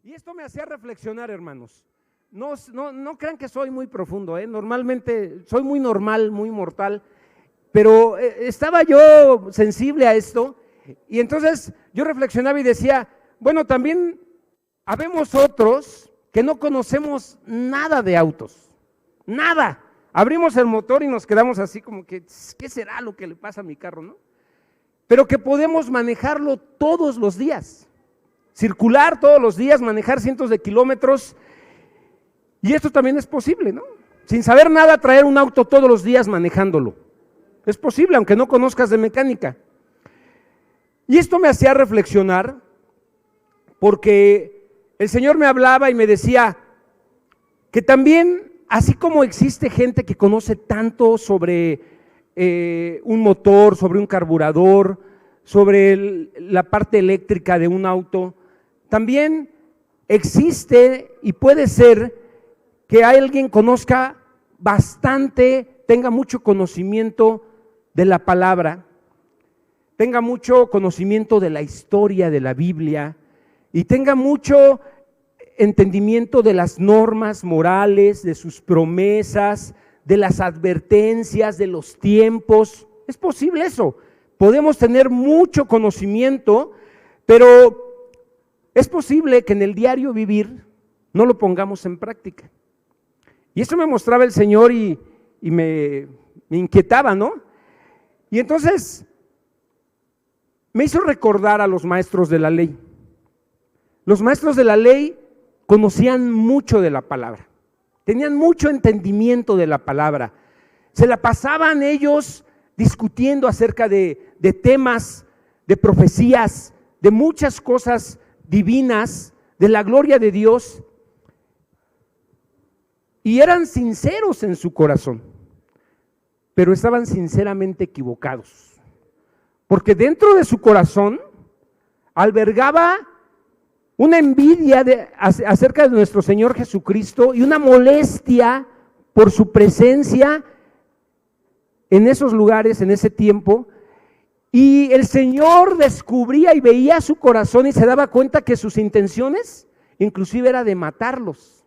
Y esto me hacía reflexionar, hermanos. No crean que soy muy profundo, normalmente soy muy normal, muy mortal, pero estaba yo sensible a esto, y entonces yo reflexionaba y decía, bueno, también habemos otros que no conocemos nada de autos, nada. Abrimos el motor y nos quedamos así como que, ¿qué será lo que le pasa a mi carro, no? Pero que podemos manejarlo todos los días, circular todos los días, manejar cientos de kilómetros, y esto también es posible, ¿no? Sin saber nada, traer un auto todos los días manejándolo. Es posible, aunque no conozcas de mecánica. Y esto me hacía reflexionar, porque el Señor me hablaba y me decía que también, así como existe gente que conoce tanto sobre un motor, sobre un carburador, sobre la parte eléctrica de un auto, también existe y puede ser que alguien conozca bastante, tenga mucho conocimiento de la palabra, tenga mucho conocimiento de la historia de la Biblia y tenga mucho entendimiento de las normas morales, de sus promesas, de las advertencias, de los tiempos. Es posible eso. Podemos tener mucho conocimiento, pero es posible que en el diario vivir no lo pongamos en práctica. Y eso me mostraba el Señor y me inquietaba, ¿no? Y entonces me hizo recordar a los maestros de la ley. Los maestros de la ley conocían mucho de la palabra, tenían mucho entendimiento de la palabra, se la pasaban ellos discutiendo acerca de temas, de profecías, de muchas cosas divinas, de la gloria de Dios, y eran sinceros en su corazón, pero estaban sinceramente equivocados, porque dentro de su corazón albergaba una envidia acerca de nuestro Señor Jesucristo y una molestia por su presencia en esos lugares, en ese tiempo, y el Señor descubría y veía su corazón y se daba cuenta que sus intenciones inclusive era de matarlos.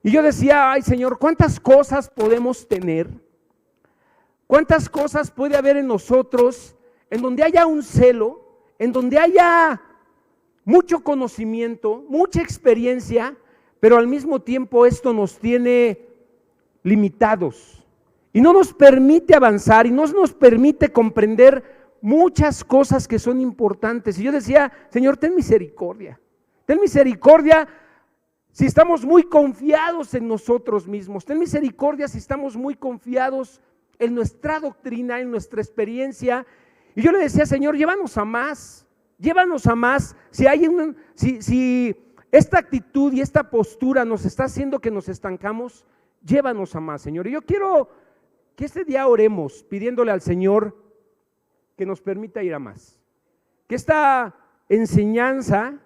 Y yo decía, ay Señor, ¿cuántas cosas podemos tener? ¿Cuántas cosas puede haber en nosotros en donde haya un celo, en donde haya mucho conocimiento, mucha experiencia, pero al mismo tiempo esto nos tiene limitados y no nos permite avanzar y no nos permite comprender muchas cosas que son importantes? Y yo decía, Señor, ten misericordia si estamos muy confiados en nosotros mismos, ten misericordia si estamos muy confiados en nuestra doctrina, en nuestra experiencia. Y yo le decía, Señor, llévanos a más, si esta actitud y esta postura nos está haciendo que nos estancamos, llévanos a más, Señor. Y yo quiero que este día oremos pidiéndole al Señor que nos permita ir a más, que esta enseñanza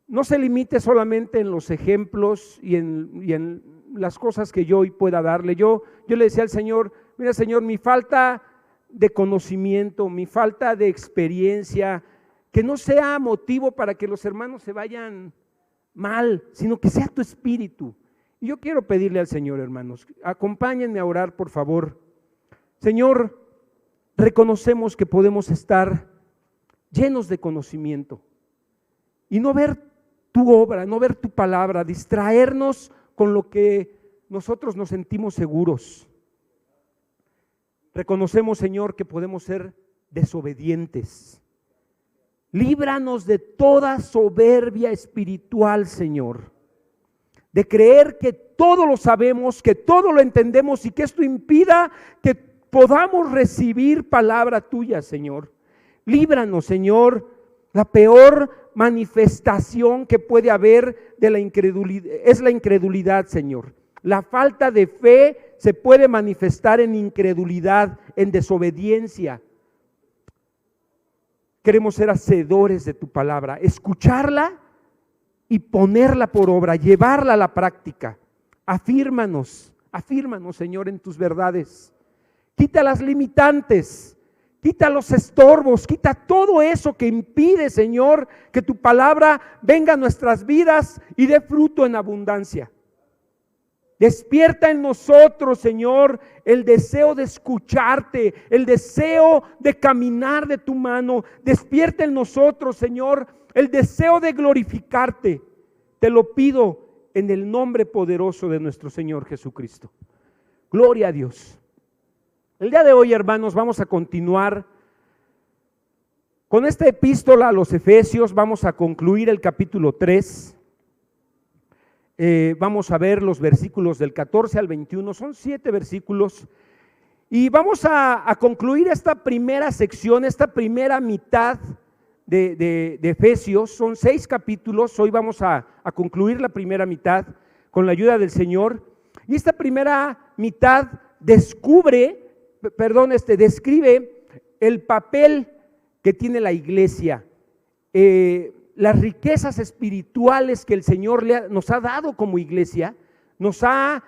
no se limite solamente en los ejemplos y en las cosas que yo hoy pueda darle. Yo le decía al Señor, mira Señor, mi falta de conocimiento, mi falta de experiencia, que no sea motivo para que los hermanos se vayan mal, sino que sea tu espíritu. Y yo quiero pedirle al Señor, hermanos, acompáñenme a orar, por favor. Señor, reconocemos que podemos estar llenos de conocimiento y no ver tu obra, no ver tu palabra, distraernos con lo que nosotros nos sentimos seguros. Reconocemos, Señor, que podemos ser desobedientes. Líbranos de toda soberbia espiritual, Señor, de creer que todo lo sabemos, que todo lo entendemos y que esto impida que podamos recibir palabra tuya, Señor. Líbranos, Señor. La peor manifestación que puede haber de la incredulidad es la incredulidad, Señor. La falta de fe se puede manifestar en incredulidad, en desobediencia. Queremos ser hacedores de tu palabra, escucharla y ponerla por obra, llevarla a la práctica. Afírmanos, Señor, en tus verdades. Quita las limitantes, Quita los estorbos, quita todo eso que impide, Señor, que tu palabra venga a nuestras vidas y dé fruto en abundancia. Despierta en nosotros, Señor, el deseo de escucharte, el deseo de caminar de tu mano. Despierta en nosotros, Señor, el deseo de glorificarte. Te lo pido en el nombre poderoso de nuestro Señor Jesucristo. Gloria a Dios. El día de hoy, hermanos, vamos a continuar con esta epístola a los Efesios. Vamos a concluir el capítulo 3. Vamos a ver los versículos del 14 al 21, son 7 versículos. Y vamos a concluir esta primera sección, esta primera mitad de Efesios. Son 6 capítulos, hoy vamos a concluir la primera mitad con la ayuda del Señor. Y esta primera mitad describe el papel que tiene la iglesia, las riquezas espirituales que el Señor nos ha dado como iglesia. Nos ha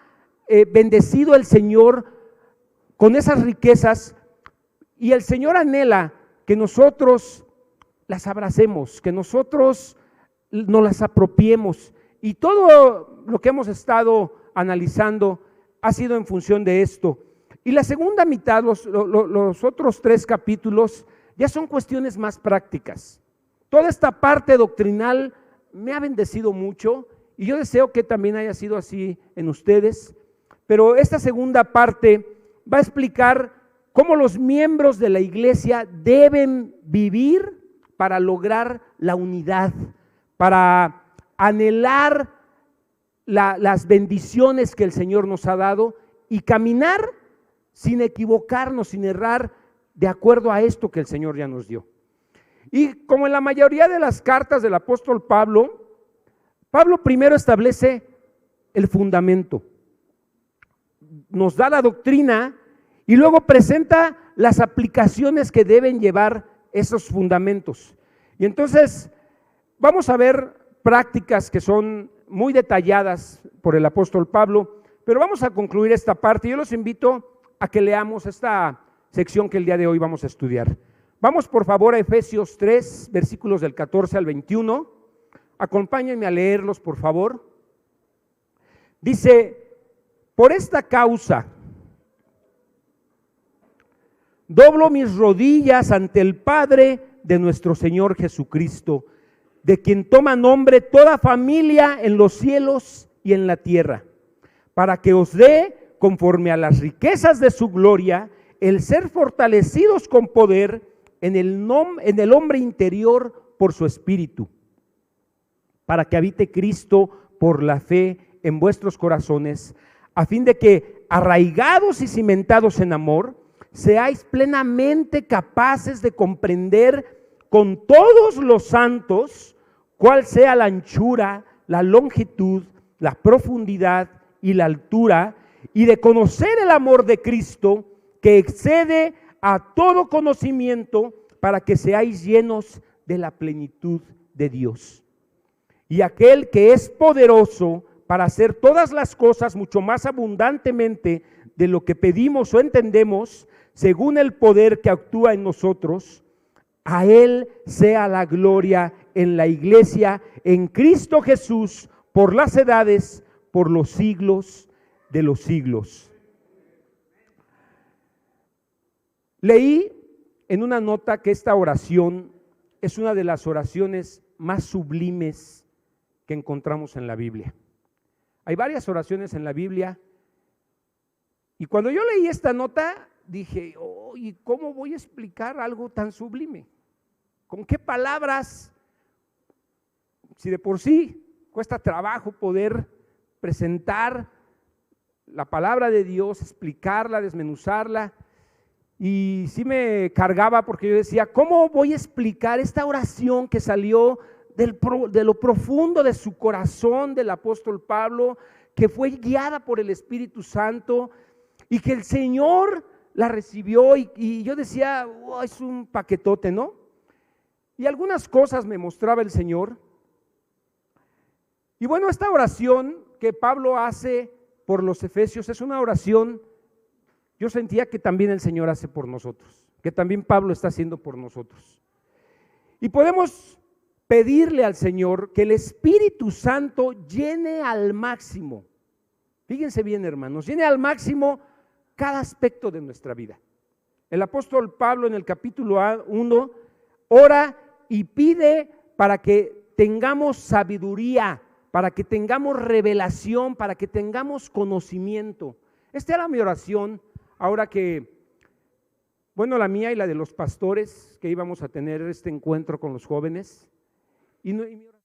bendecido el Señor con esas riquezas, y el Señor anhela que nosotros las abracemos, que nosotros nos las apropiemos, y todo lo que hemos estado analizando ha sido en función de esto. Y la segunda mitad, los otros 3 capítulos, ya son cuestiones más prácticas. Toda esta parte doctrinal me ha bendecido mucho, y yo deseo que también haya sido así en ustedes. Pero esta segunda parte va a explicar cómo los miembros de la iglesia deben vivir para lograr la unidad, para anhelar las bendiciones que el Señor nos ha dado y caminar sin equivocarnos, sin errar, de acuerdo a esto que el Señor ya nos dio. Y como en la mayoría de las cartas del apóstol Pablo primero establece el fundamento, nos da la doctrina y luego presenta las aplicaciones que deben llevar esos fundamentos. Y entonces vamos a ver prácticas que son muy detalladas por el apóstol Pablo, pero vamos a concluir esta parte. Yo los invito a que leamos esta sección que el día de hoy vamos a estudiar. Vamos por favor a Efesios 3, versículos del 14 al 21. Acompáñenme a leerlos, por favor. Dice: por esta causa doblo mis rodillas ante el Padre de nuestro Señor Jesucristo, de quien toma nombre toda familia en los cielos y en la tierra, para que os dé, conforme a las riquezas de su gloria, el ser fortalecidos con poder en el hombre interior por su espíritu, para que habite Cristo por la fe en vuestros corazones, a fin de que, arraigados y cimentados en amor, seáis plenamente capaces de comprender con todos los santos cuál sea la anchura, la longitud, la profundidad y la altura, y de conocer el amor de Cristo, que excede a todo conocimiento, para que seáis llenos de la plenitud de Dios. Y aquel que es poderoso para hacer todas las cosas mucho más abundantemente de lo que pedimos o entendemos, según el poder que actúa en nosotros, a Él sea la gloria en la iglesia, en Cristo Jesús, por las edades, por los siglos de los siglos. Leí en una nota que esta oración es una de las oraciones más sublimes que encontramos en la Biblia. Hay varias oraciones en la Biblia, y cuando yo leí esta nota dije: ¿y cómo voy a explicar algo tan sublime? ¿Con qué palabras? Si de por sí cuesta trabajo poder presentar la palabra de Dios, explicarla, desmenuzarla, y sí me cargaba, porque yo decía: ¿cómo voy a explicar esta oración que salió de lo profundo de su corazón del apóstol Pablo, que fue guiada por el Espíritu Santo y que el Señor la recibió? Y yo decía: es un paquetote, ¿no? Y algunas cosas me mostraba el Señor. Y bueno, esta oración que Pablo hace por los efesios es una oración, yo sentía que también el Señor hace por nosotros, que también Pablo está haciendo por nosotros. Y podemos pedirle al Señor que el Espíritu Santo llene al máximo, fíjense bien hermanos, llene al máximo cada aspecto de nuestra vida. El apóstol Pablo en el capítulo 1 ora y pide para que tengamos sabiduría, para que tengamos revelación, para que tengamos conocimiento. Esta era mi oración ahora que, bueno, la mía y la de los pastores, que íbamos a tener este encuentro con los jóvenes. Y mi oración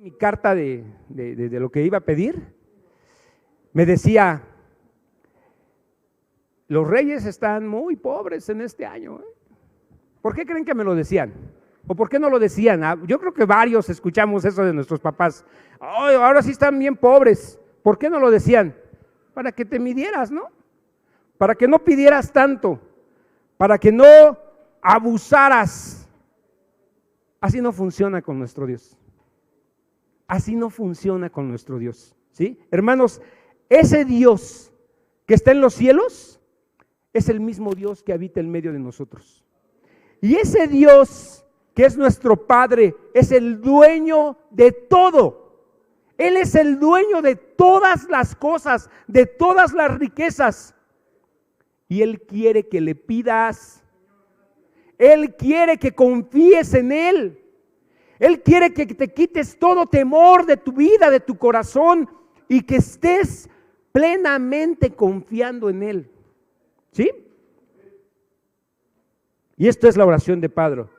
mi carta de lo que iba a pedir, me decía, los reyes están muy pobres en este año. ¿Por qué creen que me lo decían? ¿O por qué no lo decían? Yo creo que varios escuchamos eso de nuestros papás. Oh, ahora sí están bien pobres. ¿Por qué no lo decían? Para que te midieras, ¿no? Para que no pidieras tanto, para que no abusaras. Así no funciona con nuestro Dios. Así no funciona con nuestro Dios, ¿sí? Hermanos, ese Dios que está en los cielos es el mismo Dios que habita en medio de nosotros. Y ese Dios que es nuestro Padre es el dueño de todo. Él es el dueño de todas las cosas, de todas las riquezas. Y Él quiere que le pidas. Él quiere que confíes en Él. Él quiere que te quites todo temor de tu vida, de tu corazón, y que estés plenamente confiando en Él. ¿Sí? Y esto es la oración de Pablo.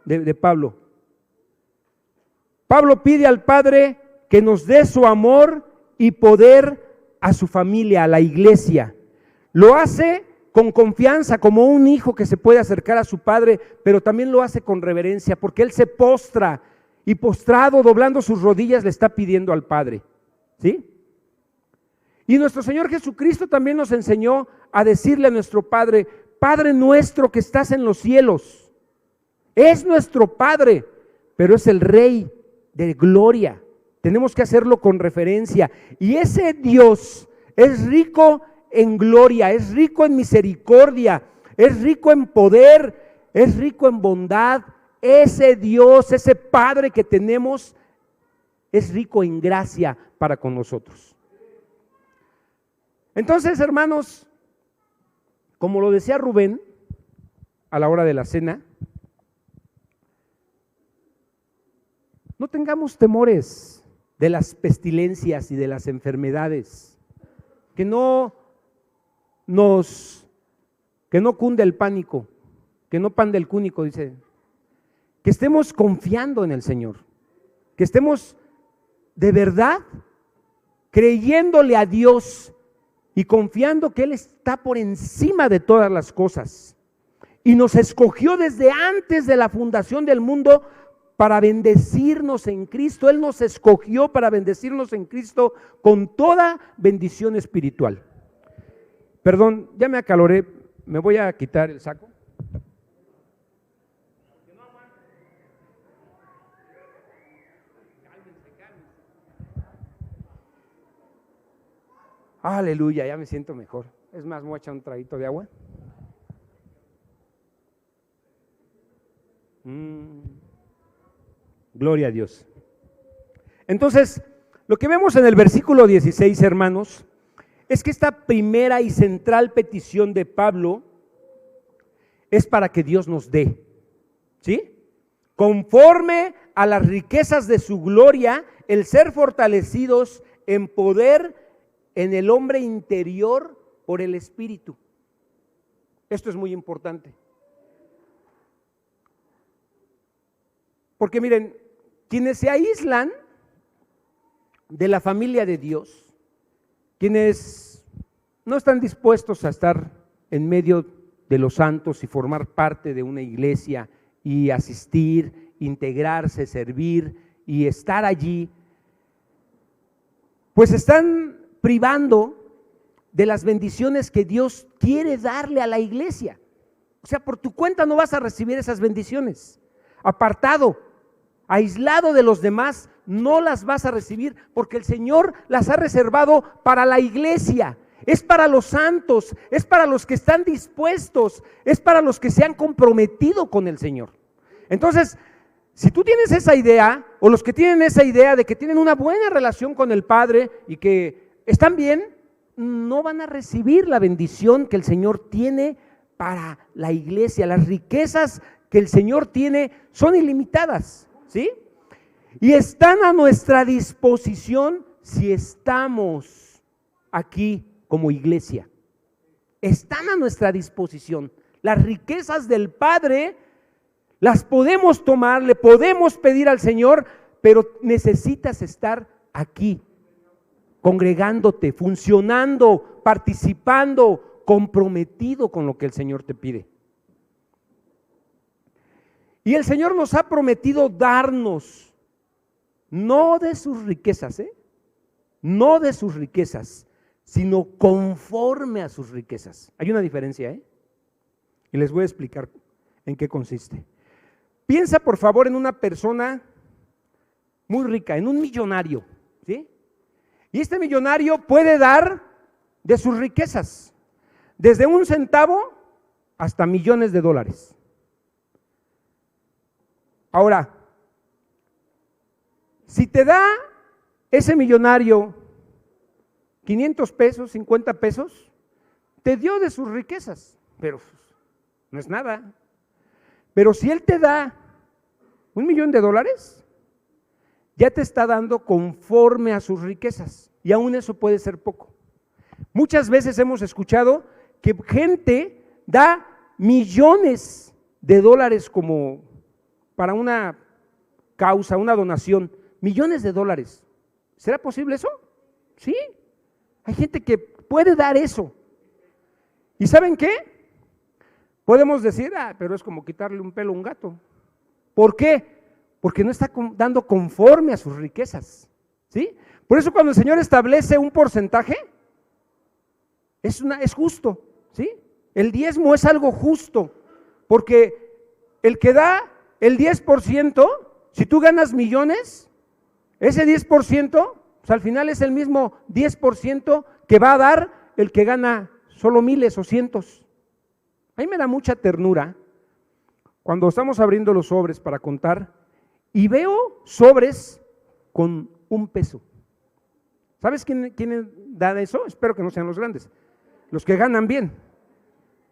Pablo pide al Padre que nos dé su amor y poder a su familia, a la iglesia. Lo hace con confianza, como un hijo que se puede acercar a su padre, pero también lo hace con reverencia, porque él se postra y postrado, doblando sus rodillas, le está pidiendo al Padre. ¿Sí? Y nuestro Señor Jesucristo también nos enseñó a decirle a nuestro Padre, Padre nuestro que estás en los cielos. Es nuestro Padre, pero es el Rey de gloria. Tenemos que hacerlo con referencia. Y ese Dios es rico en gloria, es rico en misericordia, es rico en poder, es rico en bondad. Ese Dios, ese Padre que tenemos, es rico en gracia para con nosotros. Entonces, hermanos, como lo decía Rubén a la hora de la cena, no tengamos temores de las pestilencias y de las enfermedades, que no cunde el pánico, que no pande el cúnico, dice. Que estemos confiando en el Señor, que estemos de verdad creyéndole a Dios y confiando que Él está por encima de todas las cosas y nos escogió desde antes de la fundación del mundo para bendecirnos en Cristo. Él nos escogió para bendecirnos en Cristo con toda bendición espiritual. Perdón, ya me acaloré, me voy a quitar el saco. Aleluya, ya me siento mejor. Es más, me voy a echar un traguito de agua. Gloria a Dios. Entonces, lo que vemos en el versículo 16, hermanos, es que esta primera y central petición de Pablo es para que Dios nos dé, ¿sí? Conforme a las riquezas de su gloria, el ser fortalecidos en poder en el hombre interior por el Espíritu. Esto es muy importante. Porque miren, quienes se aíslan de la familia de Dios, quienes no están dispuestos a estar en medio de los santos y formar parte de una iglesia y asistir, integrarse, servir y estar allí, pues están privando de las bendiciones que Dios quiere darle a la iglesia. O sea, por tu cuenta no vas a recibir esas bendiciones. Apartado, aislado de los demás, no las vas a recibir porque el Señor las ha reservado para la iglesia. Es para los santos, es para los que están dispuestos, es para los que se han comprometido con el Señor. Entonces, si tú tienes esa idea, o los que tienen esa idea de que tienen una buena relación con el Padre y que están bien, no van a recibir la bendición que el Señor tiene para la iglesia. Las riquezas que el Señor tiene son ilimitadas, ¿sí? Y están a nuestra disposición si estamos aquí como iglesia. Están a nuestra disposición. Las riquezas del Padre las podemos tomar, le podemos pedir al Señor, pero necesitas estar aquí, congregándote, funcionando, participando, comprometido con lo que el Señor te pide. Y el Señor nos ha prometido darnos, no de sus riquezas, no de sus riquezas, sino conforme a sus riquezas. Hay una diferencia, y les voy a explicar en qué consiste. Piensa por favor en una persona muy rica, en un millonario, ¿sí? Y este millonario puede dar de sus riquezas, desde 1 centavo hasta millones de dólares. Ahora, si te da ese millonario 500 pesos, 50 pesos, te dio de sus riquezas, pero no es nada. Pero si él te da $1,000,000, ya te está dando conforme a sus riquezas, y aún eso puede ser poco. Muchas veces hemos escuchado que gente da millones de dólares como para una causa, una donación, millones de dólares. ¿Será posible eso? Sí, hay gente que puede dar eso. ¿Y saben qué? Podemos decir, pero es como quitarle un pelo a un gato. ¿Por qué? Porque no está dando conforme a sus riquezas, ¿sí? Por eso cuando el Señor establece un porcentaje, es justo, ¿sí? El diezmo es algo justo, porque el que da el 10%, si tú ganas millones, ese 10%, pues al final es el mismo 10% que va a dar el que gana solo miles o cientos. A mí me da mucha ternura cuando estamos abriendo los sobres para contar y veo sobres con $1. ¿Sabes quién da eso? Espero que no sean los grandes, los que ganan bien.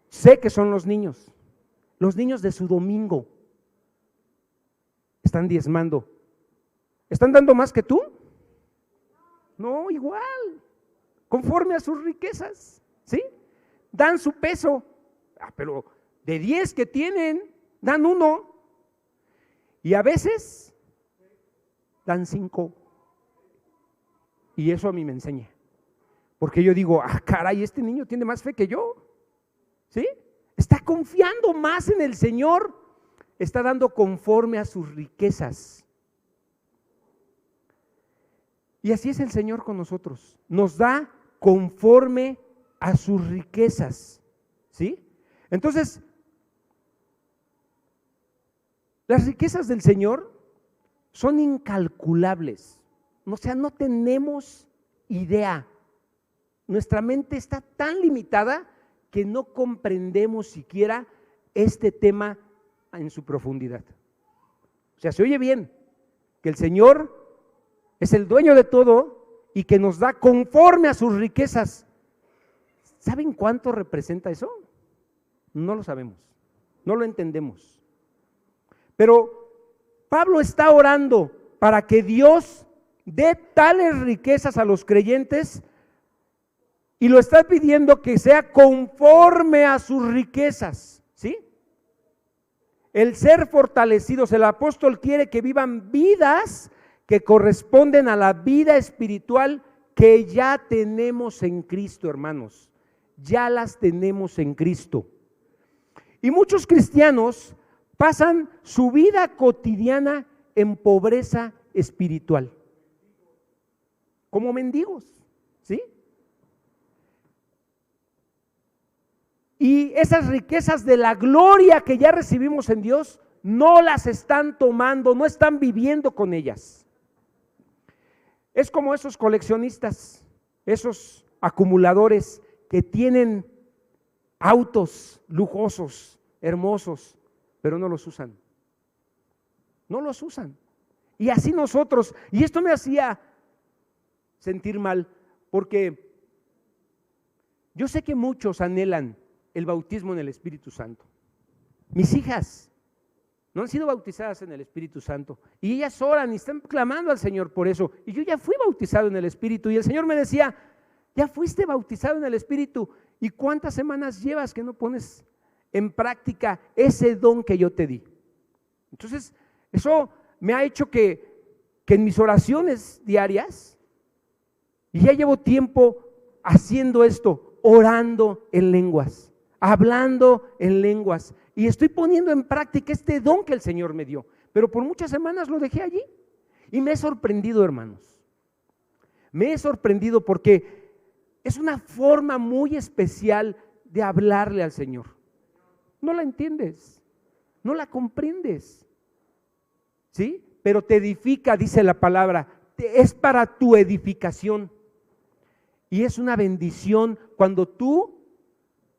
Sé que son los niños de su domingo. Están diezmando. ¿Están dando más que tú? No, igual, conforme a sus riquezas, ¿sí? Dan su peso, pero de 10 que tienen, dan 1. Y a veces dan 5. Y eso a mí me enseña. Porque yo digo, caray, este niño tiene más fe que yo, ¿sí? Está confiando más en el Señor, está dando conforme a sus riquezas. Y así es el Señor con nosotros, nos da conforme a sus riquezas, ¿sí? Entonces, las riquezas del Señor son incalculables, o sea, no tenemos idea. Nuestra mente está tan limitada que no comprendemos siquiera este tema en su profundidad. O sea, se oye bien que el Señor es el dueño de todo y que nos da conforme a sus riquezas. ¿Saben cuánto representa eso? No lo sabemos, no lo entendemos. Pero Pablo está orando para que Dios dé tales riquezas a los creyentes y lo está pidiendo que sea conforme a sus riquezas, ¿sí? El ser fortalecidos, el apóstol quiere que vivan vidas que corresponden a la vida espiritual que ya tenemos en Cristo, hermanos. Ya las tenemos en Cristo. Y muchos cristianos pasan su vida cotidiana en pobreza espiritual, como mendigos, ¿sí? Y esas riquezas de la gloria que ya recibimos en Dios, no las están tomando, no están viviendo con ellas. Es como esos coleccionistas, esos acumuladores que tienen autos lujosos, hermosos, pero no los usan. No los usan. Y así nosotros, y esto me hacía sentir mal, porque yo sé que muchos anhelan el bautismo en el Espíritu Santo. Mis hijas no han sido bautizadas en el Espíritu Santo y ellas oran y están clamando al Señor por eso. Y yo ya fui bautizado en el Espíritu y el Señor me decía, ya fuiste bautizado en el Espíritu, ¿y cuántas semanas llevas que no pones en práctica ese don que yo te di? Entonces, eso me ha hecho que que en mis oraciones diarias, y ya llevo tiempo haciendo esto, orando en lenguas, hablando en lenguas, y estoy poniendo en práctica este don que el Señor me dio, pero por muchas semanas lo dejé allí y me he sorprendido, hermanos. Me he sorprendido porque es una forma muy especial de hablarle al Señor. No la entiendes, no la comprendes, ¿sí? Pero te edifica, dice la palabra, es para tu edificación. Y es una bendición cuando tú,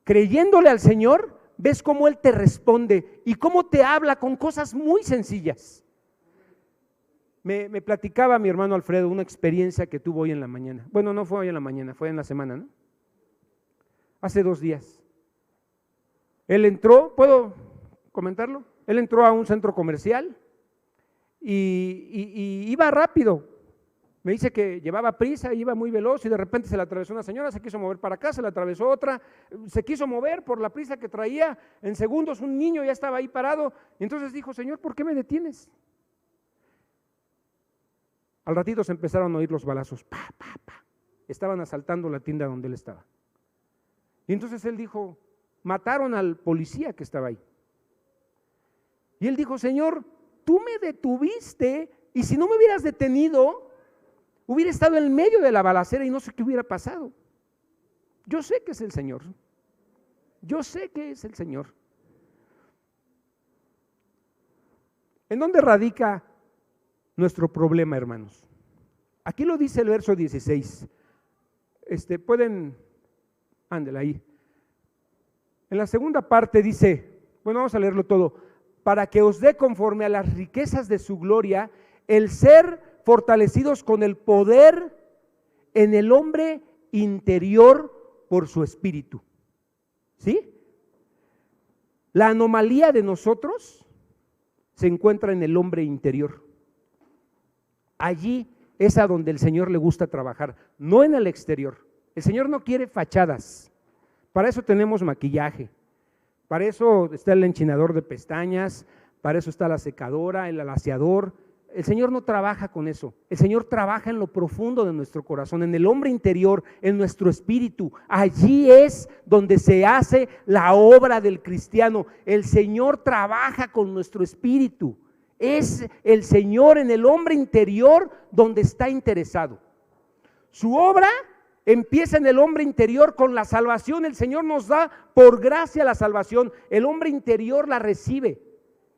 creyéndole al Señor, ves cómo Él te responde y cómo te habla con cosas muy sencillas. Me platicaba mi hermano Alfredo una experiencia que tuvo hoy en la mañana. Bueno, no fue hoy en la mañana, fue en la semana, ¿no? Hace 2 días. Él entró, ¿puedo comentarlo? Él entró a un centro comercial y iba rápido. Me dice que llevaba prisa, iba muy veloz y de repente se le atravesó una señora, se quiso mover para acá, se le atravesó otra, se quiso mover por la prisa que traía, en segundos un niño ya estaba ahí parado y entonces dijo: Señor, ¿por qué me detienes? Al ratito se empezaron a oír los balazos, pa, pa, pa. Estaban asaltando la tienda donde él estaba. Y entonces él dijo: mataron al policía que estaba ahí. Y él dijo: Señor, tú me detuviste y si no me hubieras detenido, hubiera estado en medio de la balacera y no sé qué hubiera pasado. Yo sé que es el Señor. Yo sé que es el Señor. ¿En dónde radica nuestro problema, hermanos? Aquí lo dice el verso 16. Pueden, ándale ahí. En la segunda parte dice, bueno, vamos a leerlo todo: para que os dé conforme a las riquezas de su gloria el ser fortalecidos con el poder en el hombre interior por su espíritu. ¿Sí? La anomalía de nosotros se encuentra en el hombre interior. Allí es a donde el Señor le gusta trabajar, no en el exterior. El Señor no quiere fachadas. Para eso tenemos maquillaje, para eso está el enchinador de pestañas, para eso está la secadora, el alaciador. El Señor no trabaja con eso. El Señor trabaja en lo profundo de nuestro corazón, en el hombre interior, en nuestro espíritu. Allí es donde se hace la obra del cristiano. El Señor trabaja con nuestro espíritu. Es el Señor en el hombre interior donde está interesado. Su obra empieza en el hombre interior con la salvación. El Señor nos da por gracia la salvación. El hombre interior la recibe.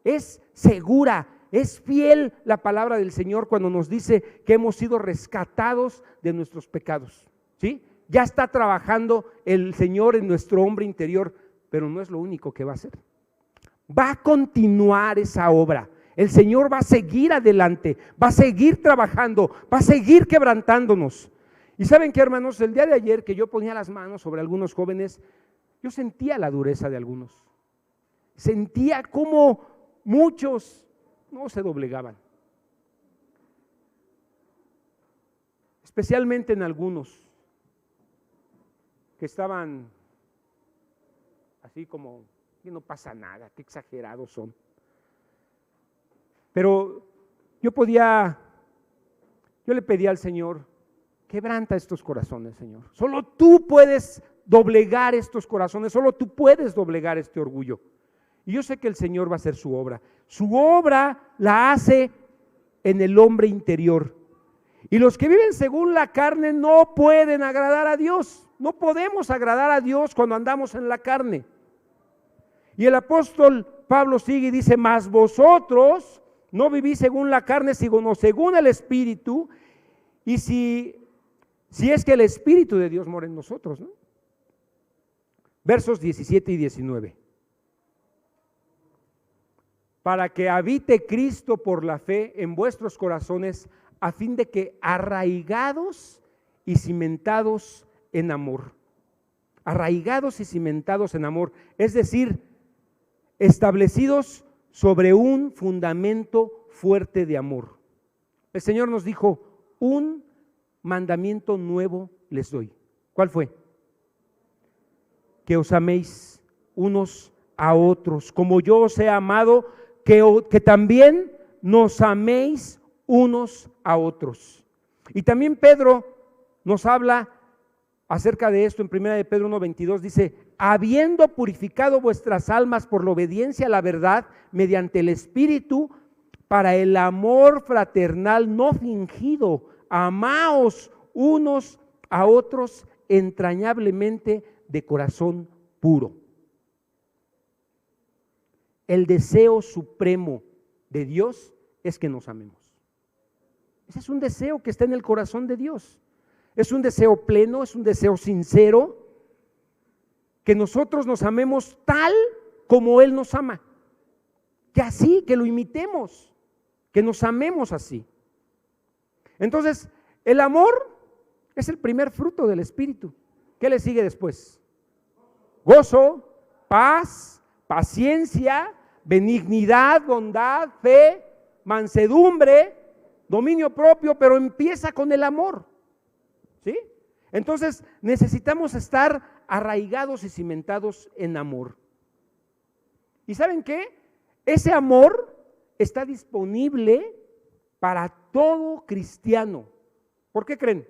Es segura. Es fiel la palabra del Señor cuando nos dice que hemos sido rescatados de nuestros pecados, ¿sí? Ya está trabajando el Señor en nuestro hombre interior, pero no es lo único que va a hacer. Va a continuar esa obra. El Señor va a seguir adelante, va a seguir trabajando, va a seguir quebrantándonos. Y ¿saben qué, hermanos? El día de ayer que yo ponía las manos sobre algunos jóvenes, yo sentía la dureza de algunos. Sentía cómo muchos no se doblegaban, especialmente en algunos que estaban así como que no pasa nada, qué exagerados son. Pero yo le pedía al Señor: quebranta estos corazones, Señor. Solo tú puedes doblegar estos corazones, solo tú puedes doblegar este orgullo. Y yo sé que el Señor va a hacer su obra. Su obra la hace en el hombre interior. Y los que viven según la carne no pueden agradar a Dios. No podemos agradar a Dios cuando andamos en la carne. Y el apóstol Pablo sigue y dice: mas vosotros no vivís según la carne, sino según el Espíritu. Y si es que el Espíritu de Dios mora en nosotros, ¿no? Versos 17 y 19. Para que habite Cristo por la fe en vuestros corazones, a fin de que arraigados y cimentados en amor. Arraigados y cimentados en amor, es decir, establecidos sobre un fundamento fuerte de amor. El Señor nos dijo: un mandamiento nuevo les doy. ¿Cuál fue? Que os améis unos a otros, como yo os he amado, que también nos améis unos a otros. Y también Pedro nos habla acerca de esto en 1 de Pedro 1:22, dice: habiendo purificado vuestras almas por la obediencia a la verdad mediante el Espíritu, para el amor fraternal no fingido, amaos unos a otros entrañablemente de corazón puro. El deseo supremo de Dios es que nos amemos. Ese es un deseo que está en el corazón de Dios. Es un deseo pleno, es un deseo sincero, que nosotros nos amemos tal como Él nos ama. Que así, que lo imitemos, que nos amemos así. Entonces, el amor es el primer fruto del Espíritu. ¿Qué le sigue después? Gozo, paz, paciencia, benignidad, bondad, fe, mansedumbre, dominio propio, pero empieza con el amor. ¿Sí? Entonces necesitamos estar arraigados y cimentados en amor. ¿Y saben qué? Ese amor está disponible para todo cristiano. ¿Por qué creen?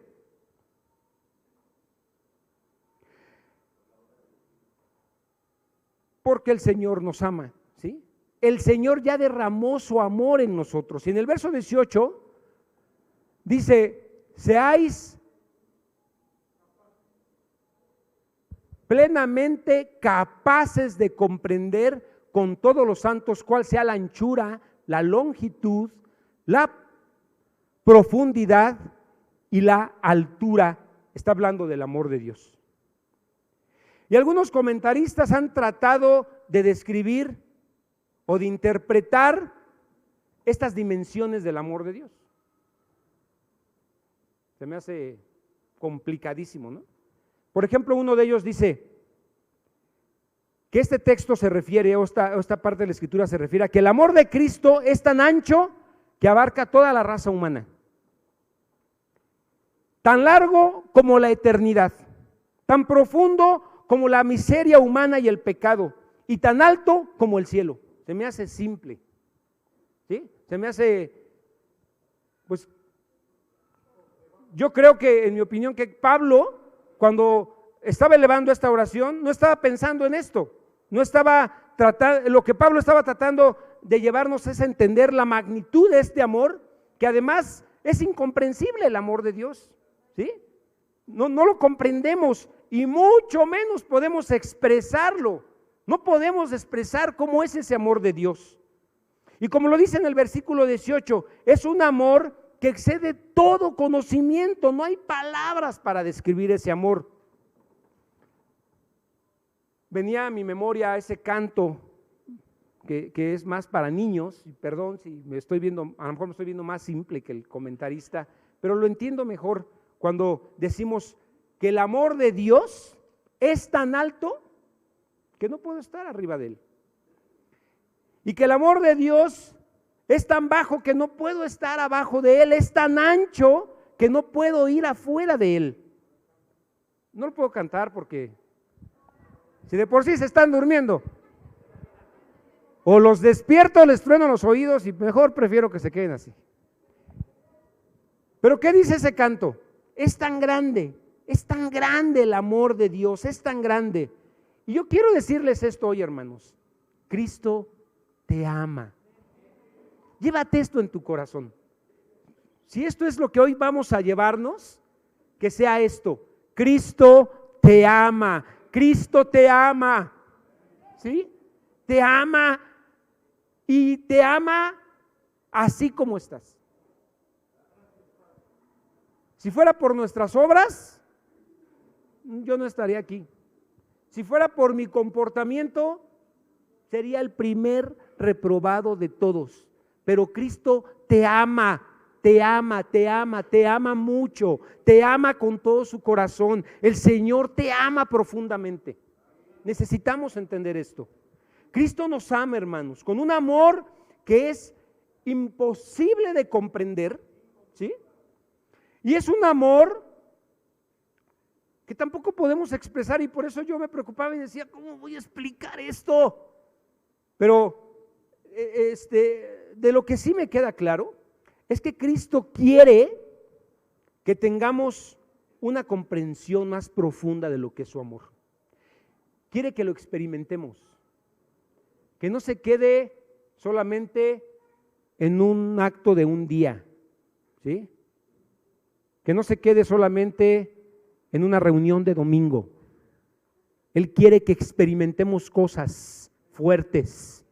Porque el Señor nos ama, ¿sí? El Señor ya derramó su amor en nosotros. Y en el verso 18 dice: seáis plenamente capaces de comprender con todos los santos cuál sea la anchura, la longitud, la profundidad y la altura. Está hablando del amor de Dios. Y algunos comentaristas han tratado de describir o de interpretar estas dimensiones del amor de Dios. Se me hace complicadísimo, ¿no? Por ejemplo, uno de ellos dice que este texto se refiere, o esta parte de la Escritura se refiere a que el amor de Cristo es tan ancho que abarca toda la raza humana, tan largo como la eternidad, tan profundo como la miseria humana y el pecado, y tan alto como el cielo. Se me hace simple, ¿sí? Se me hace, pues, yo creo que, en mi opinión, que Pablo, cuando estaba elevando esta oración, no estaba pensando en esto, no estaba tratando, lo que Pablo estaba tratando de llevarnos es a entender la magnitud de este amor, que además es incomprensible el amor de Dios, ¿sí? No lo comprendemos y mucho menos podemos expresarlo, no podemos expresar cómo es ese amor de Dios. Y como lo dice en el versículo 18, es un amor que excede todo conocimiento, no hay palabras para describir ese amor. Venía a mi memoria ese canto que es más para niños, y perdón si me estoy viendo, a lo mejor me estoy viendo más simple que el comentarista, pero lo entiendo mejor cuando decimos que el amor de Dios es tan alto que no puedo estar arriba de él, y que el amor de Dios es tan bajo que no puedo estar abajo de él, es tan ancho que no puedo ir afuera de él. No lo puedo cantar porque si de por sí se están durmiendo, o los despierto, les trueno los oídos y mejor prefiero que se queden así. Pero ¿qué dice ese canto? Es tan grande el amor de Dios, es tan grande. Y yo quiero decirles esto hoy, hermanos: Cristo te ama. Llévate esto en tu corazón. Si esto es lo que hoy vamos a llevarnos, que sea esto: Cristo te ama, Cristo te ama, ¿sí? Te ama, y te ama así como estás. Si fuera por nuestras obras, yo no estaría aquí. Si fuera por mi comportamiento, sería el primer reprobado de todos. Pero Cristo te ama, te ama, te ama, te ama mucho, te ama con todo su corazón. El Señor te ama profundamente. Necesitamos entender esto. Cristo nos ama, hermanos, con un amor que es imposible de comprender, ¿sí? Y es un amor que tampoco podemos expresar, y por eso yo me preocupaba y decía: ¿cómo voy a explicar esto? Pero de lo que sí me queda claro Es que Cristo quiere que tengamos una comprensión más profunda de lo que es su amor. Quiere que lo experimentemos, que no se quede solamente en un acto de un día, ¿sí? Que no se quede solamente en una reunión de domingo. Él quiere que experimentemos cosas fuertes.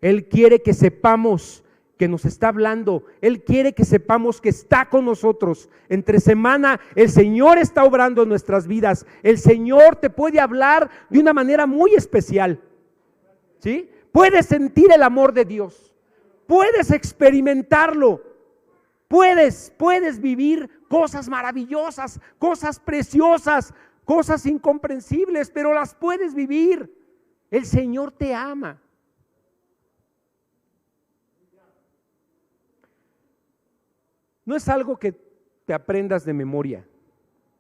Él quiere que sepamos que nos está hablando. Él quiere que sepamos que está con nosotros. Entre semana el Señor está obrando en nuestras vidas. El Señor te puede hablar de una manera muy especial, ¿sí? Puedes sentir el amor de Dios. Puedes experimentarlo. Puedes vivir cosas maravillosas, cosas preciosas, cosas incomprensibles, pero las puedes vivir. El Señor te ama. No es algo que te aprendas de memoria,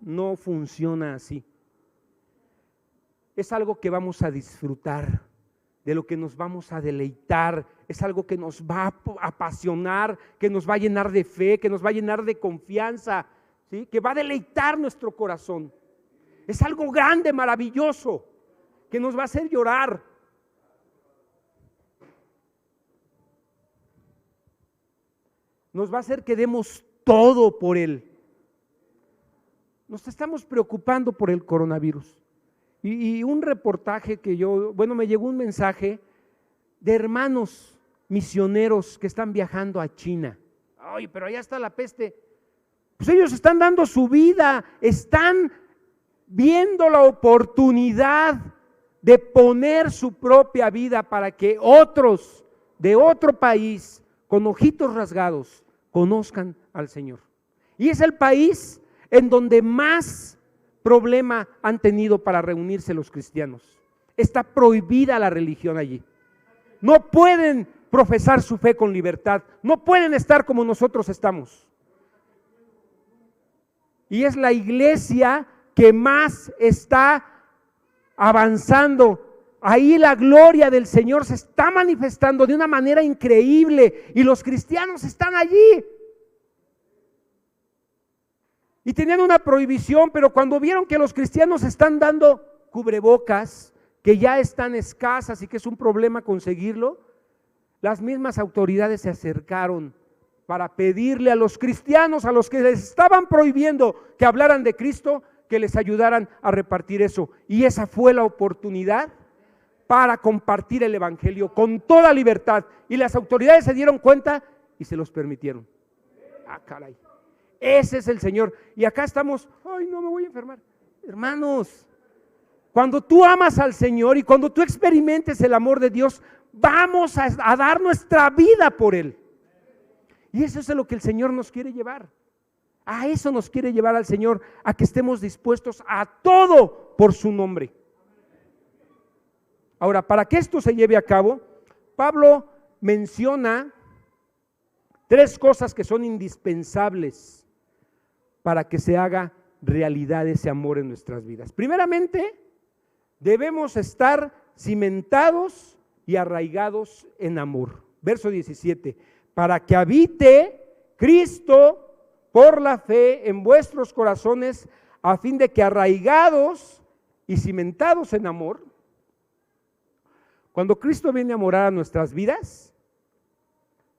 no funciona así. Es algo que vamos a disfrutar, de lo que nos vamos a deleitar, es algo que nos va a apasionar, que nos va a llenar de fe, que nos va a llenar de confianza, ¿sí? Que va a deleitar nuestro corazón. Es algo grande, maravilloso, que nos va a hacer llorar. Nos va a hacer que demos todo por Él. Nos estamos preocupando por el coronavirus. Y un reportaje que me llegó un mensaje de hermanos misioneros que están viajando a China. Ay, pero allá está la peste. Pues ellos están dando su vida, están viendo la oportunidad de poner su propia vida para que otros de otro país con ojitos rasgados conozcan al Señor. Y es el país en donde más problema han tenido para reunirse los cristianos. Está prohibida la religión allí. No pueden profesar su fe con libertad, no pueden estar como nosotros estamos. Y es la iglesia que más está avanzando. Ahí la gloria del Señor se está manifestando de una manera increíble y los cristianos están allí. Y tenían una prohibición, pero cuando vieron que los cristianos están dando cubrebocas, que ya están escasas y que es un problema conseguirlo, las mismas autoridades se acercaron para pedirle a los cristianos, a los que les estaban prohibiendo que hablaran de Cristo, que les ayudaran a repartir eso. Y esa fue la oportunidad para compartir el evangelio con toda libertad. Y las autoridades se dieron cuenta y se los permitieron. Ah, caray. Ese es el Señor. Y acá estamos, ay, no me voy a enfermar. Hermanos, cuando tú amas al Señor y cuando tú experimentes el amor de Dios, vamos a dar nuestra vida por Él. Y eso es a lo que el Señor nos quiere llevar. A eso nos quiere llevar al Señor, a que estemos dispuestos a todo por su nombre. Ahora, para que esto se lleve a cabo, Pablo menciona 3 cosas que son indispensables para que se haga realidad ese amor en nuestras vidas. Primeramente, debemos estar cimentados y arraigados en amor. Verso 17, para que habite Cristo por la fe en vuestros corazones, a fin de que arraigados y cimentados en amor, cuando Cristo viene a morar a nuestras vidas,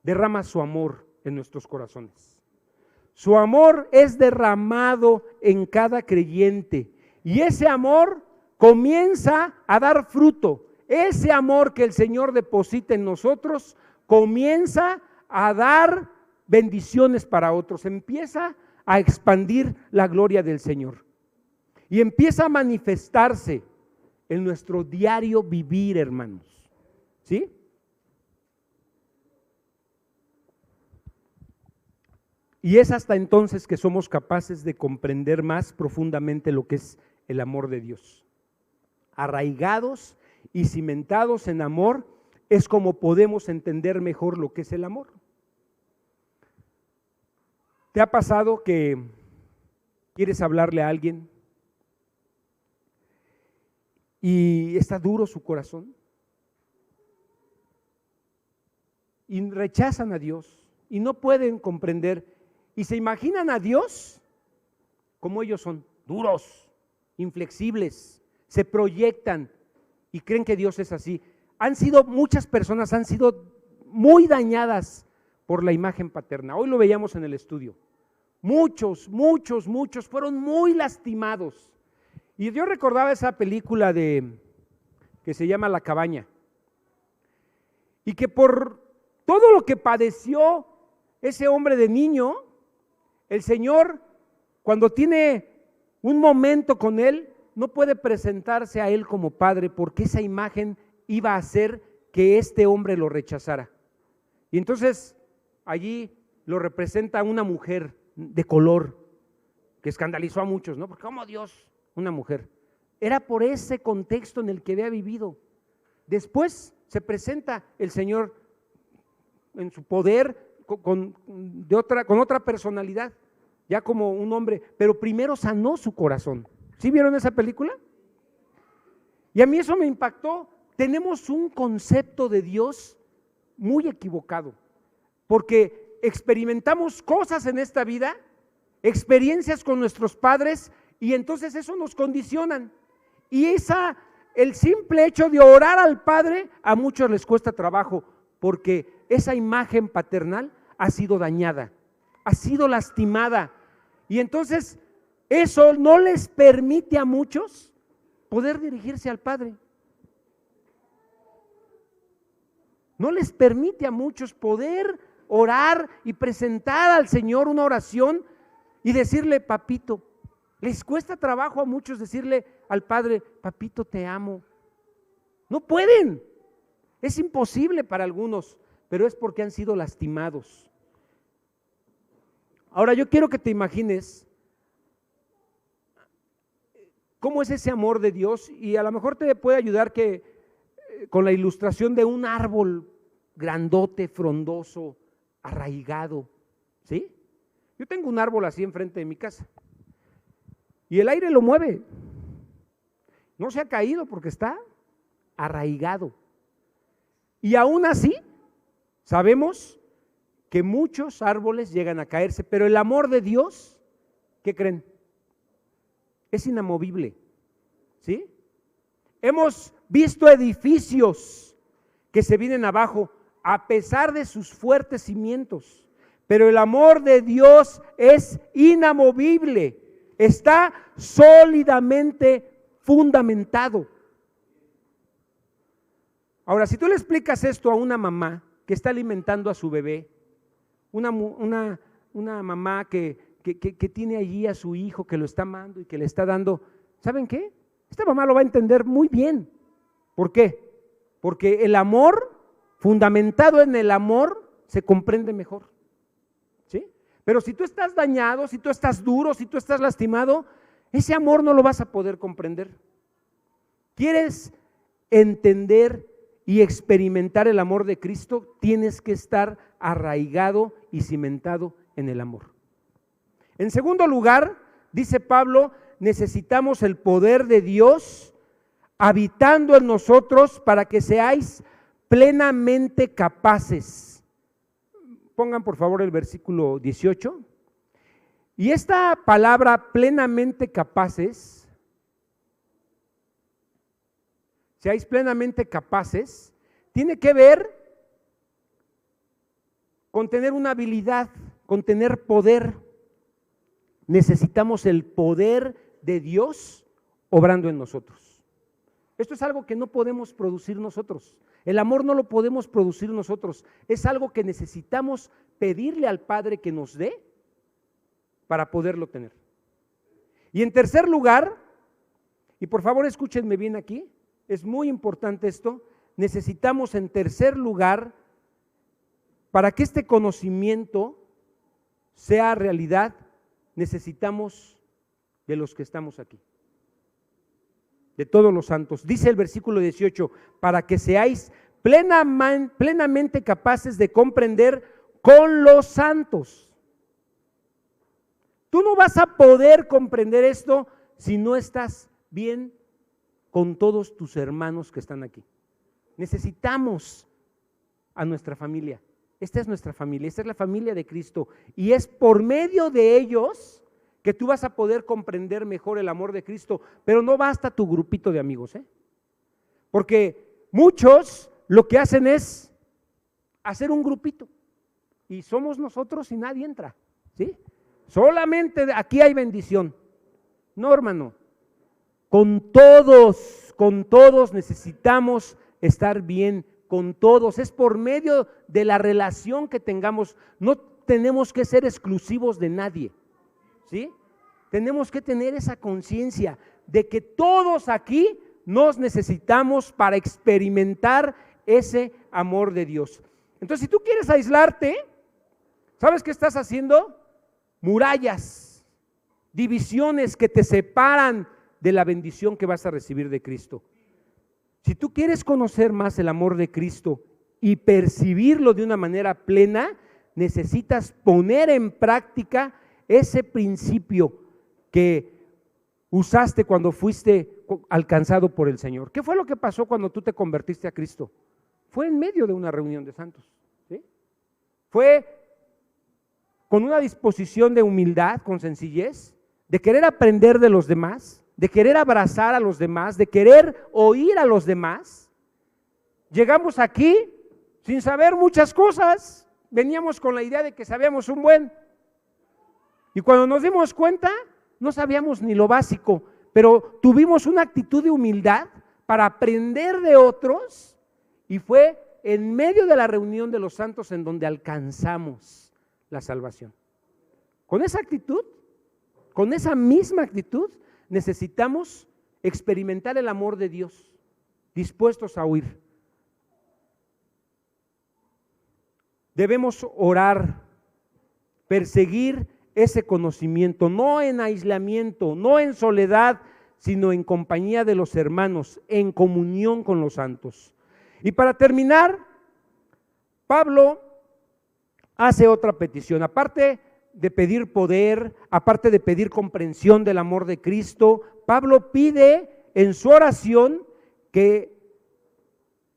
derrama su amor en nuestros corazones. Su amor es derramado en cada creyente y ese amor comienza a dar fruto. Ese amor que el Señor deposita en nosotros comienza a dar bendiciones para otros, empieza a expandir la gloria del Señor y empieza a manifestarse en nuestro diario vivir, hermanos. ¿Sí? Y es hasta entonces que somos capaces de comprender más profundamente lo que es el amor de Dios. Arraigados y cimentados en amor es como podemos entender mejor lo que es el amor. ¿Te ha pasado que quieres hablarle a alguien y está duro su corazón? Y rechazan a Dios, y no pueden comprender y se imaginan a Dios como ellos son, duros, inflexibles, se proyectan y creen que Dios es así. Muchas personas han sido muy dañadas por la imagen paterna. Hoy lo veíamos en el estudio. Muchos fueron muy lastimados. Y yo recordaba esa película que se llama La Cabaña. Y que por todo lo que padeció ese hombre de niño, el Señor, cuando tiene un momento con él, no puede presentarse a él como padre porque esa imagen iba a hacer que este hombre lo rechazara. Y entonces allí lo representa una mujer de color que escandalizó a muchos, ¿no? Porque ¿cómo Dios, una mujer? Era por ese contexto en el que había vivido. Después se presenta el Señor en su poder con otra personalidad, ya como un hombre, pero primero sanó su corazón. ¿Sí vieron esa película? Y a mí eso me impactó. Tenemos un concepto de Dios muy equivocado, porque experimentamos cosas en esta vida, experiencias con nuestros padres, y entonces eso nos condicionan. Y el simple hecho de orar al Padre, a muchos les cuesta trabajo, porque esa imagen paternal ha sido dañada, ha sido lastimada, y entonces eso no les permite a muchos poder dirigirse al Padre. No les permite a muchos poder orar y presentar al Señor una oración y decirle, papito. Les cuesta trabajo a muchos decirle al Padre, papito, te amo. No pueden. Es imposible para algunos, pero es porque han sido lastimados. Ahora yo quiero que te imagines cómo es ese amor de Dios, y a lo mejor te puede ayudar con la ilustración de un árbol grandote, frondoso, arraigado, ¿sí? Yo tengo un árbol así enfrente de mi casa y el aire lo mueve, no se ha caído porque está arraigado, y aún así sabemos que muchos árboles llegan a caerse, pero el amor de Dios, ¿qué creen? Es inamovible, ¿sí? Hemos visto edificios que se vienen abajo a pesar de sus fuertes cimientos, pero el amor de Dios es inamovible, está sólidamente fundamentado. Ahora, si tú le explicas esto a una mamá que está alimentando a su bebé, una mamá que tiene allí a su hijo, que lo está amando y que le está dando, ¿saben qué? Esta mamá lo va a entender muy bien. ¿Por qué? Porque el amor, fundamentado en el amor, se comprende mejor, ¿sí? Pero si tú estás dañado, si tú estás duro, si tú estás lastimado, ese amor no lo vas a poder comprender. ¿Quieres entender y experimentar el amor de Cristo? Tienes que estar arraigado y cimentado en el amor. En segundo lugar, dice Pablo, necesitamos el poder de Dios habitando en nosotros para que seáis plenamente capaces. Pongan por favor el versículo 18. Y esta palabra plenamente capaces, seáis plenamente capaces, tiene que ver con tener una habilidad, con tener poder. Necesitamos el poder de Dios obrando en nosotros. Esto es algo que no podemos producir nosotros. El amor no lo podemos producir nosotros. Es algo que necesitamos pedirle al Padre que nos dé para poderlo tener. Y en tercer lugar, y por favor escúchenme bien aquí, es muy importante esto, necesitamos en tercer lugar, para que este conocimiento sea realidad, necesitamos de los que estamos aquí, de todos los santos. Dice el versículo 18, para que seáis plenamente capaces de comprender con los santos. Tú no vas a poder comprender esto si no estás bien con todos tus hermanos que están aquí. Necesitamos a nuestra familia, Esta es nuestra familia, esta es la familia de Cristo. Y es por medio de ellos que tú vas a poder comprender mejor el amor de Cristo. Pero no basta tu grupito de amigos, porque muchos lo que hacen es hacer un grupito. Y somos nosotros y nadie entra, ¿sí? Solamente aquí hay bendición. No, hermano. Con todos necesitamos estar bien, con todos. Es por medio de la relación que tengamos. No tenemos que ser exclusivos de nadie, ¿sí? Tenemos que tener esa conciencia de que todos aquí nos necesitamos para experimentar ese amor de Dios. Entonces, si tú quieres aislarte, ¿sabes qué estás haciendo? Murallas, divisiones que te separan de la bendición que vas a recibir de Cristo. Si tú quieres conocer más el amor de Cristo y percibirlo de una manera plena, necesitas poner en práctica ese principio que usaste cuando fuiste alcanzado por el Señor. ¿Qué fue lo que pasó cuando tú te convertiste a Cristo? Fue en medio de una reunión de santos, ¿sí? Fue con una disposición de humildad, con sencillez, de querer aprender de los demás, de querer abrazar a los demás, de querer oír a los demás. Llegamos aquí sin saber muchas cosas, veníamos con la idea de que sabíamos un buen. Y cuando nos dimos cuenta, no sabíamos ni lo básico, pero tuvimos una actitud de humildad para aprender de otros, y fue en medio de la reunión de los santos en donde alcanzamos la salvación. Con esa actitud, con esa misma actitud, necesitamos experimentar el amor de Dios, dispuestos a oír. Debemos orar, perseguir ese conocimiento, no en aislamiento, no en soledad, sino en compañía de los hermanos, en comunión con los santos. Y para terminar, Pablo hace otra petición, aparte de pedir poder, aparte de pedir comprensión del amor de Cristo. Pablo pide en su oración que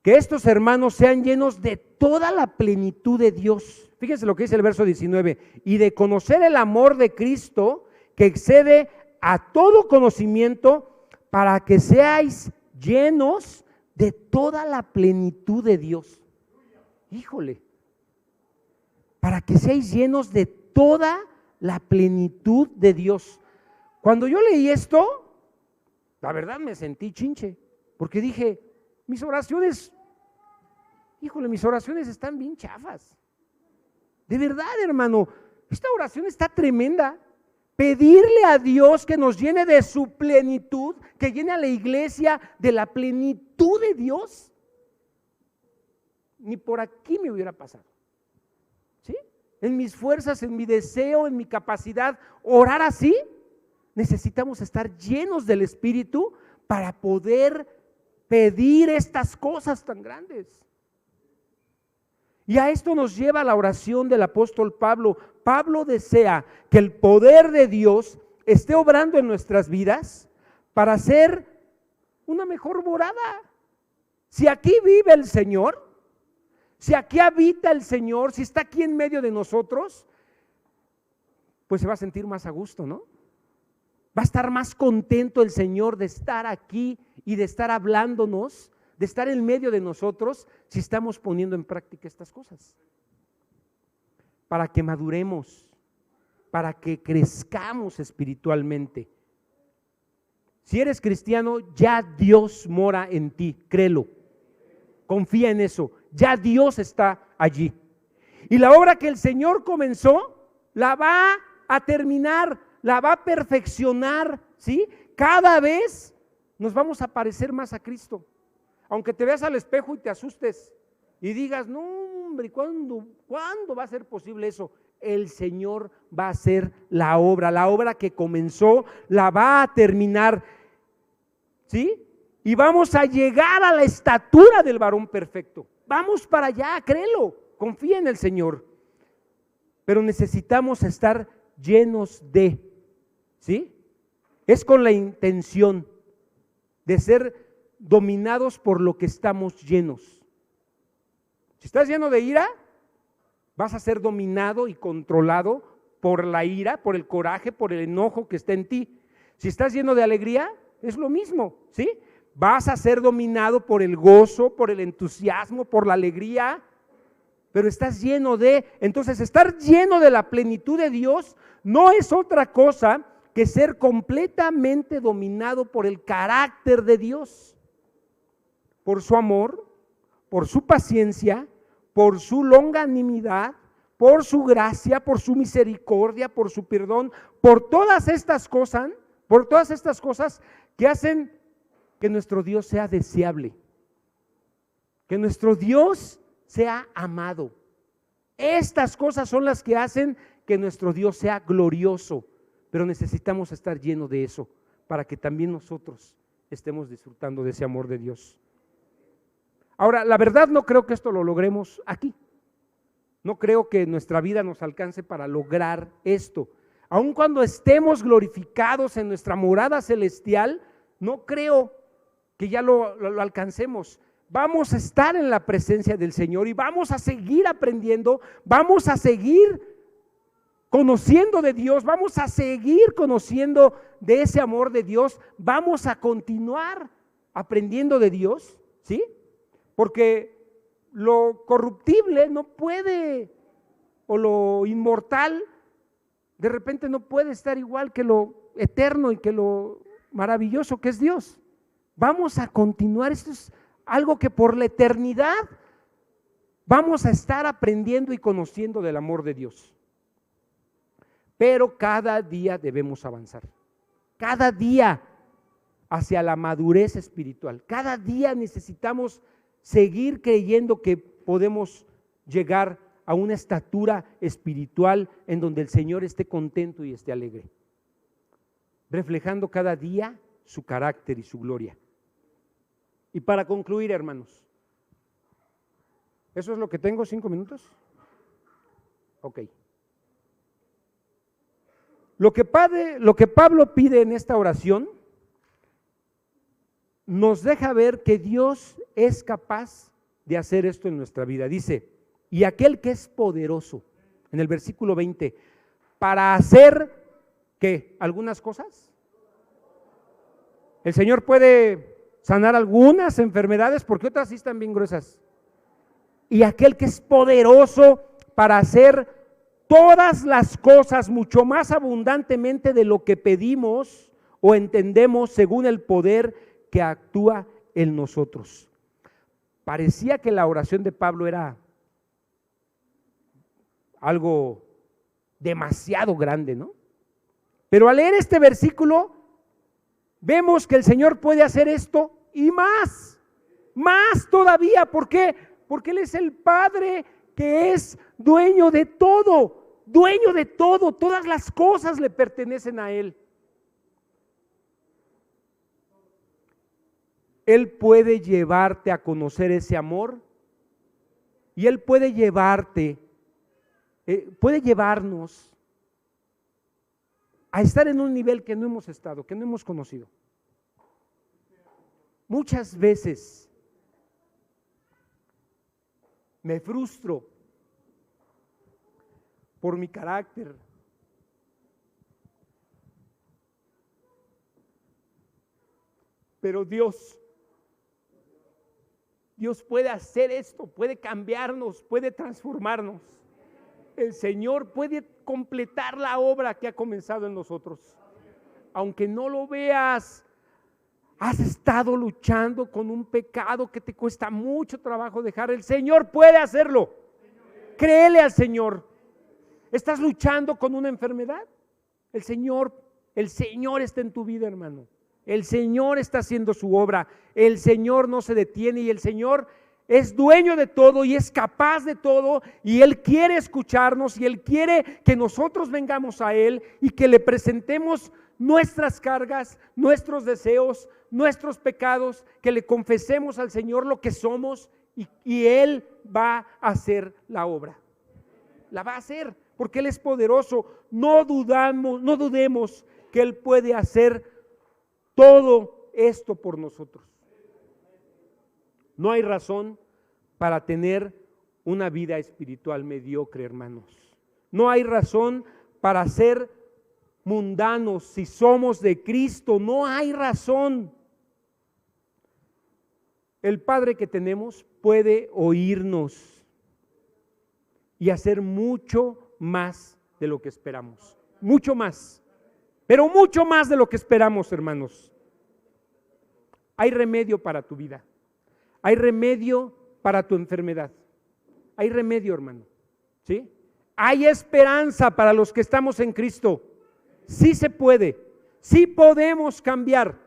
estos hermanos sean llenos de toda la plenitud de Dios. Fíjense lo que dice el verso 19, y de conocer el amor de Cristo que excede a todo conocimiento, para que seáis llenos de toda la plenitud de Dios. Híjole, para que seáis llenos de toda la plenitud de Dios. Cuando yo leí esto, la verdad me sentí chinche, porque dije, mis oraciones están bien chafas. De verdad, hermano, esta oración está tremenda. Pedirle a Dios que nos llene de su plenitud, que llene a la iglesia de la plenitud de Dios, ni por aquí me hubiera pasado. ¿Sí? En mis fuerzas, en mi deseo, en mi capacidad, orar así, necesitamos estar llenos del Espíritu para poder pedir estas cosas tan grandes. Y a esto nos lleva la oración del apóstol Pablo. Pablo desea que el poder de Dios esté obrando en nuestras vidas para hacer una mejor morada. Si aquí vive el Señor, si aquí habita el Señor, si está aquí en medio de nosotros, pues se va a sentir más a gusto, ¿no? Va a estar más contento el Señor de estar aquí y de estar hablándonos, de estar en medio de nosotros, si estamos poniendo en práctica estas cosas. Para que maduremos, para que crezcamos espiritualmente. Si eres cristiano, ya Dios mora en ti, créelo. Confía en eso, ya Dios está allí. Y la obra que el Señor comenzó, la va a terminar, la va a perfeccionar, ¿sí? Cada vez nos vamos a parecer más a Cristo. Aunque te veas al espejo y te asustes y digas, no hombre, ¿cuándo va a ser posible eso? El Señor va a hacer la obra que comenzó, la va a terminar, ¿sí? Y vamos a llegar a la estatura del varón perfecto. Vamos para allá, créelo, confía en el Señor. Pero necesitamos estar llenos de, ¿sí? Es con la intención de ser dominados por lo que estamos llenos. Si estás lleno de ira, Vas a ser dominado y controlado por la ira, por el coraje, por el enojo que está en ti. Si estás lleno de alegría, es lo mismo, ¿sí? Vas a ser dominado por el gozo, por el entusiasmo, por la alegría, pero estás lleno de… Entonces, estar lleno de la plenitud de Dios no es otra cosa que ser completamente dominado por el carácter de Dios, por su amor, por su paciencia, por su longanimidad, por su gracia, por su misericordia, por su perdón, por todas estas cosas que hacen que nuestro Dios sea deseable, que nuestro Dios sea amado. Estas cosas son las que hacen que nuestro Dios sea glorioso, pero necesitamos estar llenos de eso para que también nosotros estemos disfrutando de ese amor de Dios. Ahora, la verdad no creo que esto lo logremos aquí. No creo que nuestra vida nos alcance para lograr esto. Aun cuando estemos glorificados en nuestra morada celestial, no creo que ya lo alcancemos. Vamos a estar en la presencia del Señor y vamos a seguir aprendiendo, vamos a seguir conociendo de Dios, vamos a seguir conociendo de ese amor de Dios, vamos a continuar aprendiendo de Dios, ¿sí? Porque lo corruptible no puede, o lo inmortal, de repente no puede estar igual que lo eterno y que lo maravilloso que es Dios. Vamos a continuar, esto es algo que por la eternidad vamos a estar aprendiendo y conociendo del amor de Dios. Pero cada día debemos avanzar, cada día hacia la madurez espiritual, cada día necesitamos seguir creyendo que podemos llegar a una estatura espiritual en donde el Señor esté contento y esté alegre, reflejando cada día su carácter y su gloria. Y para concluir, hermanos, ¿eso es lo que tengo? ¿5 minutos? Ok. Lo que Pablo pide en esta oración nos deja ver que Dios es capaz de hacer esto en nuestra vida. Dice, y aquel que es poderoso, en el versículo 20, para hacer, ¿qué? ¿Algunas cosas? El Señor puede sanar algunas enfermedades porque otras sí están bien gruesas. Y aquel que es poderoso para hacer todas las cosas mucho más abundantemente de lo que pedimos o entendemos según el poder que actúa en nosotros. Parecía que la oración de Pablo era algo demasiado grande, ¿no? Pero al leer este versículo vemos que el Señor puede hacer esto y más todavía. ¿Por qué? Porque Él es el Padre que es dueño de todo, todas las cosas le pertenecen a Él. Él puede llevarte a conocer ese amor y Él puede llevarnos a estar en un nivel que no hemos estado, que no hemos conocido. Muchas veces me frustro por mi carácter, pero Dios puede hacer esto, puede cambiarnos, puede transformarnos. El Señor puede completar la obra que ha comenzado en nosotros. Aunque no lo veas, has estado luchando con un pecado que te cuesta mucho trabajo dejar. El Señor puede hacerlo. Créele al Señor. ¿Estás luchando con una enfermedad? El Señor está en tu vida, hermano. El Señor está haciendo su obra. El Señor no se detiene y el Señor es dueño de todo y es capaz de todo, y Él quiere escucharnos y Él quiere que nosotros vengamos a Él y que le presentemos nuestras cargas, nuestros deseos, nuestros pecados, que le confesemos al Señor lo que somos y Él va a hacer la obra. La va a hacer porque Él es poderoso. No dudemos que Él puede hacer todo esto por nosotros. No hay razón para tener una vida espiritual mediocre, hermanos. No hay razón para ser mundanos si somos de Cristo, no hay razón. El Padre que tenemos puede oírnos y hacer mucho más de lo que esperamos, mucho más, pero mucho más de lo que esperamos, hermanos. Hay remedio para tu vida, hay remedio para tu enfermedad, hay remedio, hermano, ¿sí? Hay esperanza para los que estamos en Cristo. Sí se puede, sí podemos cambiar,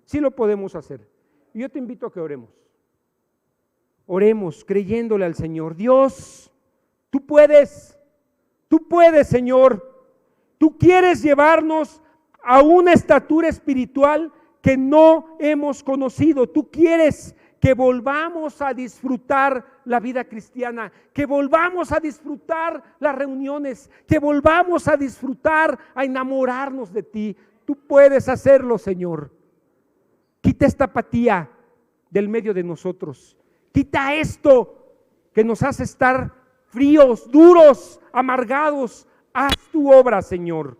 sí lo podemos hacer. Y yo te invito a que oremos. Oremos creyéndole al Señor. Dios, tú puedes, Señor. Tú quieres llevarnos a una estatura espiritual que no hemos conocido. Tú quieres que volvamos a disfrutar la vida cristiana, que volvamos a disfrutar las reuniones, que volvamos a disfrutar, a enamorarnos de ti. Tú puedes hacerlo, Señor. Quita esta apatía del medio de nosotros. Quita esto que nos hace estar fríos, duros, amargados. Haz tu obra, Señor.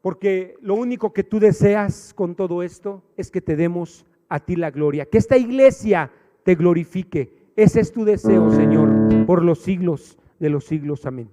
Porque lo único que tú deseas con todo esto es que te demos a ti la gloria, que esta iglesia te glorifique. Ese es tu deseo, Señor, por los siglos de los siglos. Amén.